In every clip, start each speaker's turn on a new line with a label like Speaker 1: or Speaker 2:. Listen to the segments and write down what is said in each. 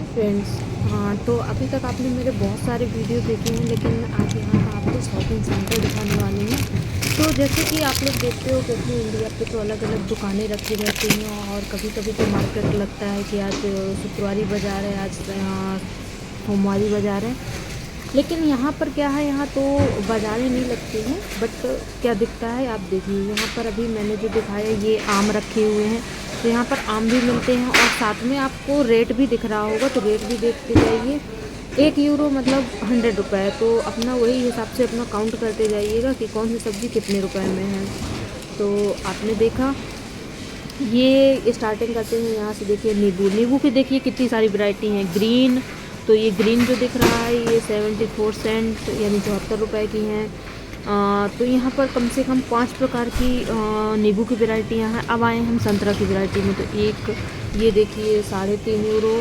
Speaker 1: Friends, हाँ तो अभी तक आपने मेरे बहुत सारे वीडियो देखे हैं, लेकिन आज यहाँ का आपको शॉपिंग सेंटर दिखाने वाली हूँ। तो जैसे कि आप लोग देखते हो कि अपनी इंडिया पे तो अलग अलग दुकानें रखी रहती हैं, और कभी कभी तो मार्केट लगता है कि आज शुक्रवारी बाज़ार है, आज सोमवारी बाज़ार है। लेकिन यहाँ पर क्या है, यहाँ तो बाज़ारें नहीं लगती हैं, बट क्या दिखता है आप देखिए। यहाँ पर अभी मैंने जो दिखाया ये आम रखे हुए हैं, तो यहाँ पर आम भी मिलते हैं, और साथ में आपको रेट भी दिख रहा होगा, तो रेट भी देखते जाइए। 1 यूरो मतलब 100 रुपये, तो अपना वही हिसाब से अपना काउंट करते जाइएगा कि कौन सी सब्ज़ी कितने रुपए में है। तो आपने देखा, ये स्टार्टिंग करते हैं यहाँ से। देखिए नींबू, नींबू की देखिए कितनी सारी वैरायटी हैं। ग्रीन, तो ये ग्रीन जो दिख रहा है ये 74 सेंट यानी 74 रुपये की हैं। तो यहाँ पर कम से कम 5 प्रकार की नींबू की वैरायटियाँ हैं। अब आए हम संतरा की वैरायटी में, तो एक ये देखिए 3.5 यूरो,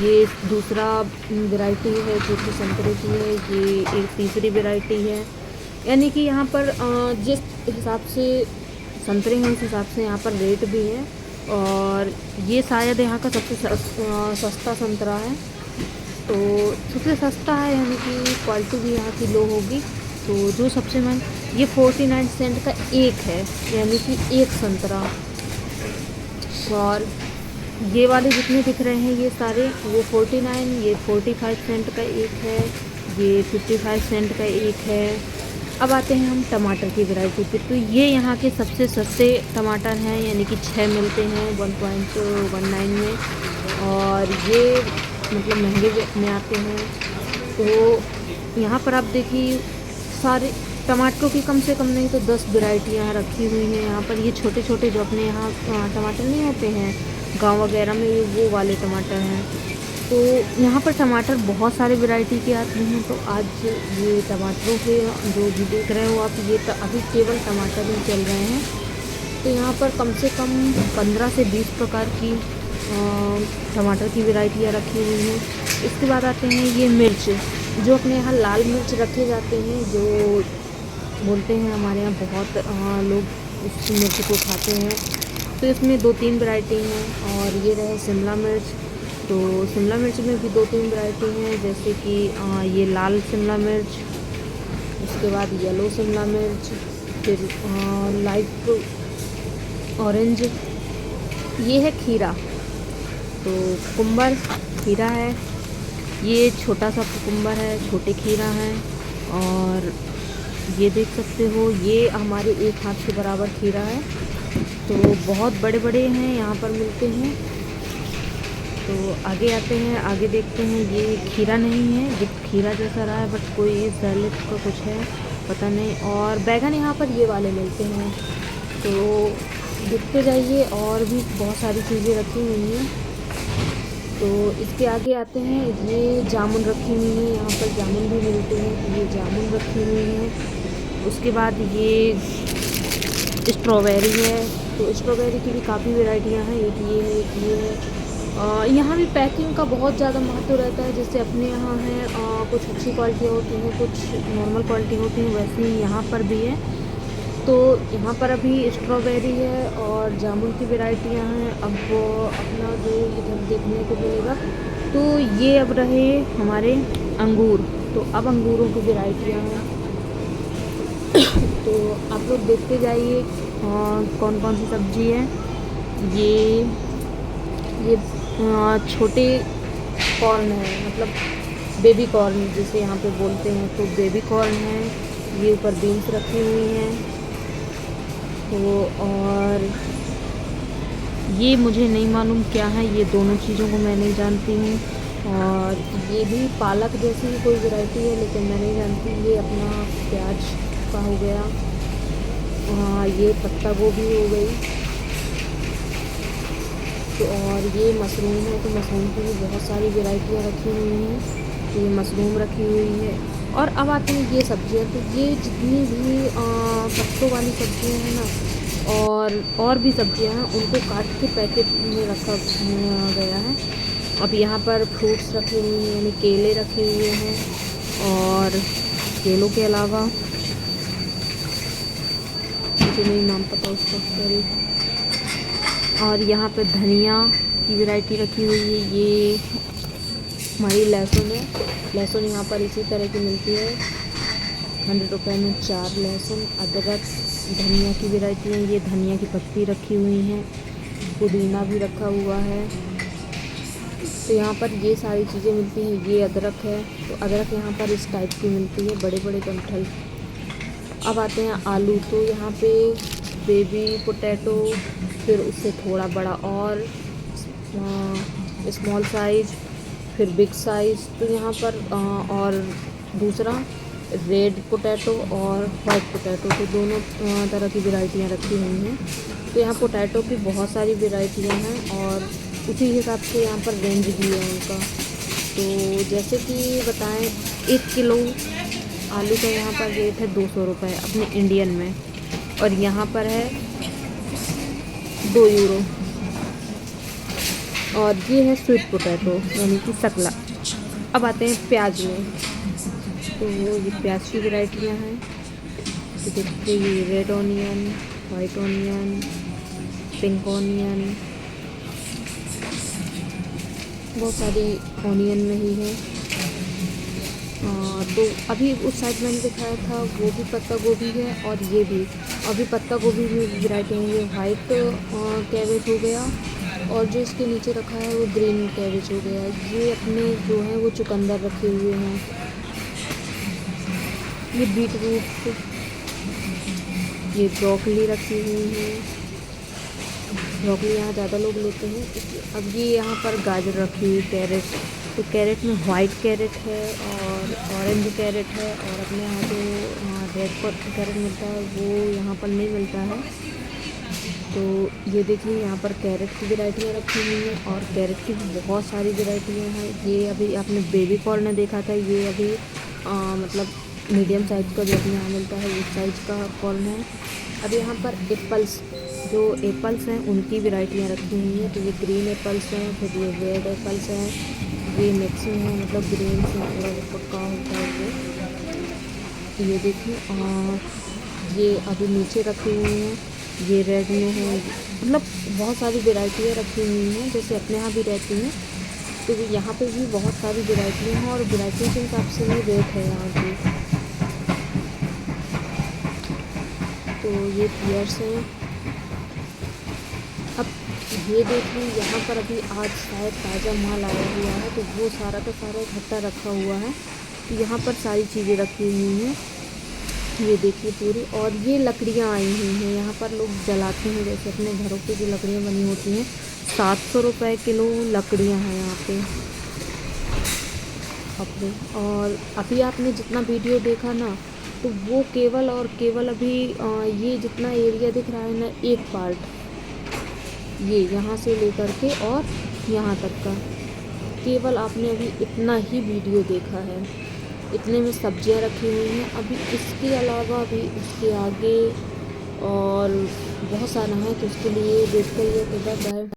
Speaker 1: ये दूसरा वैरायटी है जो कि संतरे की है। ये एक तीसरी वैरायटी है। यानी कि यहाँ पर जिस हिसाब से संतरे हैं उस हिसाब से यहाँ पर रेट भी है। और ये शायद यहाँ का सबसे सस्ता संतरा है, तो सबसे सस्ता है, यानी कि क्वालिटी भी यहाँ की लो होगी। तो जो सबसे महंगा ये 49 सेंट का एक है, यानी कि एक संतरा। और ये वाले जितने दिख रहे हैं ये सारे वो 49, ये 45 सेंट का एक है, ये 55 सेंट का एक है। अब आते हैं हम टमाटर की वैरायटी पे, तो ये यहाँ के सबसे सस्ते टमाटर हैं, यानी कि 6 मिलते हैं 1.19 में। और ये मतलब महंगे में आते हैं। तो यहाँ पर आप देखिए सारे टमाटरों की कम से कम नहीं तो 10 वैरायटियाँ रखी हुई हैं यहाँ पर। ये छोटे छोटे जो अपने यहाँ टमाटर नहीं होते हैं गांव वगैरह में, वो वाले टमाटर हैं। तो यहाँ पर टमाटर बहुत सारे वैरायटी के आते हैं। तो आज ये टमाटरों के जो भी देख रहे हो आप, ये अभी केवल टमाटर ही चल रहे हैं। तो यहाँ पर कम से कम 15 से 20 प्रकार की टमाटर की वैरायटियाँ रखी हुई हैं। इसके बाद आते हैं ये मिर्च, जो अपने यहाँ लाल मिर्च रखे जाते हैं, जो बोलते हैं हमारे यहाँ बहुत लोग इस मिर्च को खाते हैं। तो इसमें 2-3 वैरायटी हैं। और ये रहे शिमला मिर्च, तो शिमला मिर्च में भी 2-3 वैरायटी हैं, जैसे कि ये लाल शिमला मिर्च, उसके बाद येलो शिमला मिर्च, फिर लाइट ऑरेंज। ये है खीरा, तो कुकुम्बर खीरा है, ये छोटा सा कुकुम्बर है, छोटे खीरा हैं। और ये देख सकते हो ये हमारे एक हाथ के बराबर खीरा है, तो बहुत बड़े बड़े हैं यहाँ पर मिलते हैं। तो आगे आते हैं, आगे देखते हैं। ये खीरा नहीं है, ये खीरा जैसा रहा है बट कोई सैलेड का कुछ है, पता नहीं। और बैगन यहाँ पर ये वाले मिलते हैं। तो देखते जाइए, और भी बहुत सारी चीज़ें रखी हुई हैं। तो इसके आगे आते हैं, ये जामुन रखी हुई हैं, यहाँ पर जामुन भी मिलते हैं, तो ये जामुन रखी हुई हैं। उसके बाद ये स्ट्रॉबेरी है, तो स्ट्रॉबेरी की भी काफ़ी वैरायटियाँ हैं। एक ये है, एक ये है। यहाँ भी पैकिंग का बहुत ज़्यादा महत्व रहता है। जैसे अपने यहाँ है कुछ अच्छी क्वालिटी होती है, कुछ नॉर्मल क्वालिटी होती है, वैसे ही यहाँ पर भी है। तो यहाँ पर अभी स्ट्रॉबेरी है और जामुन की वैरायटियाँ हैं। अब वो अपना जो इधर देखने को मिलेगा, तो ये अब रहे हमारे अंगूर, तो अब अंगूरों की वैरायटियाँ हैं। तो आप लोग देखते जाइए कौन कौन सी सब्ज़ी है। ये छोटे कॉर्न है, मतलब बेबी कॉर्न जिसे यहाँ पे बोलते हैं, तो बेबी कॉर्न है। ये ऊपर बीन्स रखी हुई हैं। तो और ये मुझे नहीं मालूम क्या है, ये दोनों चीज़ों को मैं नहीं जानती हूँ। और ये भी पालक जैसी कोई वैरायटी है, लेकिन मैं नहीं जानती। ये अपना प्याज का हो गया, ये पत्ता गोभी हो गई। तो और ये मशरूम है, तो मशरूम की भी बहुत सारी वैरायटियाँ रखी हुई हैं। तो ये मशरूम रखी हुई है। और अब आते हैं ये सब्ज़ियाँ, तो ये जितनी भी पत्तों वाली सब्ज़ियाँ हैं ना, और भी सब्ज़ियाँ हैं, उनको काट के पैकेट में रखा गया है। अब यहाँ पर फ्रूट्स रखे हुए हैं, यानी केले रखे हुए हैं। और केलों के अलावा मुझे नहीं नाम पता उसका, सॉरी। और यहाँ पे धनिया की वैरायटी रखी हुई है। हमारी लहसुन है, लहसुन यहाँ पर इसी तरह की मिलती है, 100 रुपये में 4 लहसुन। अदरक, धनिया की वैरायटी है, ये धनिया की पत्ती रखी हुई हैं, पुदीना भी रखा हुआ है। तो यहाँ पर ये सारी चीज़ें मिलती हैं। ये अदरक है, तो अदरक यहाँ पर इस टाइप की मिलती है, बड़े बड़े गंठल। अब आते हैं आलू। तो यहाँ पे बेबी पोटैटो, फिर उससे थोड़ा बड़ा और स्मॉल साइज़, फिर बिग साइज़। तो यहाँ पर और दूसरा रेड पोटैटो और वाइट पोटैटो, तो दोनों तरह की वैरायटियाँ रखी हुई हैं। तो यहाँ पोटैटो की बहुत सारी वैरायटियाँ हैं और उसी हिसाब से यहाँ पर रेंज भी है उनका। तो जैसे कि बताएं, 1 किलो आलू का यहाँ पर रेट है 200 रुपये अपने इंडियन में, और यहाँ पर है 2 यूरो। और ये है स्वीट पोटैटो यानी कि शकला। अब आते हैं प्याज में। तो ये प्याज की वैरायटियाँ हैं। तो देखिए, ये red onion, white onion, pink onion, बहुत सारी ऑनियन में ही है। तो अभी उस साइड मैंने दिखाया था वो भी पत्ता गोभी है, और ये भी अभी पत्ता गोभी में वैरायटी है। ये वाइट कैबेज हो गया, और जो इसके नीचे रखा है वो ग्रीन कैबेज हो गया। ये अपने जो है वो चुकंदर रखे हुए हैं। ये बीट रूट, ये ब्रोकली रखी हुई है। ब्रोकली यहाँ ज़्यादा लोग लेते हैं। अब ये यहाँ पर गाजर रखी हुई, कैरेट। तो कैरेट में वाइट कैरेट है और ऑरेंज कैरेट है, और अपने यहाँ जो रेड कैरेट मिलता है वो यहाँ पर नहीं मिलता है। तो ये देखिए, यहाँ पर कैरेट की वैरायटियाँ रखी हुई हैं, और कैरेट की बहुत सारी वैरायटियाँ हैं। ये अभी आपने बेबी कॉर्न देखा था, ये अभी मतलब मीडियम साइज़ का जो अपने यहाँ मिलता है उस साइज़ का कॉर्न है। अब यहाँ पर एप्पल्स, जो एप्पल्स हैं उनकी वैरायटियाँ रखी हुई हैं। तो ये ग्रीन एप्पल्स हैं, फिर ये रेड एप्पल्स हैं, ये मिक्सिंग है, मतलब ग्रीन से थोड़ा पक्का होता है वो। ये देखिए, और ये अभी नीचे रखी हुई हैं, ये रेड में है। मतलब बहुत सारी वैरायटियाँ रखी हुई हैं, जैसे अपने यहाँ भी रहती हैं। तो यहाँ पे भी बहुत सारी वैरायटियाँ हैं, और वैरायटी के हिसाब से ही रेट है यहाँ की। तो ये पियर्स हैं। अब ये देखिए, यहाँ पर अभी आज शायद ताज़ा माल आया हुआ है, तो वो सारा का सारा इकट्ठा रखा हुआ है। तो यहाँ पर सारी चीज़ें रखी हुई हैं, ये देखिए पूरी। और ये लकड़ियाँ आई हुई हैं, यहाँ पर लोग जलाते हैं, जैसे अपने घरों पे जो लकड़ियाँ बनी होती हैं। 700 रुपये किलो लकड़ियाँ हैं यहाँ पे अपने। और अभी आपने जितना वीडियो देखा ना, तो वो केवल और केवल अभी ये जितना एरिया दिख रहा है ना, एक पार्ट ये यहाँ से लेकर के और यहाँ तक का, केवल आपने अभी इतना ही वीडियो देखा है। इतने में सब्जियां रखी हुई हैं। अभी इसके अलावा भी इसके आगे और बहुत सारा है, तो उसके लिए वेट करिए। Bye bye.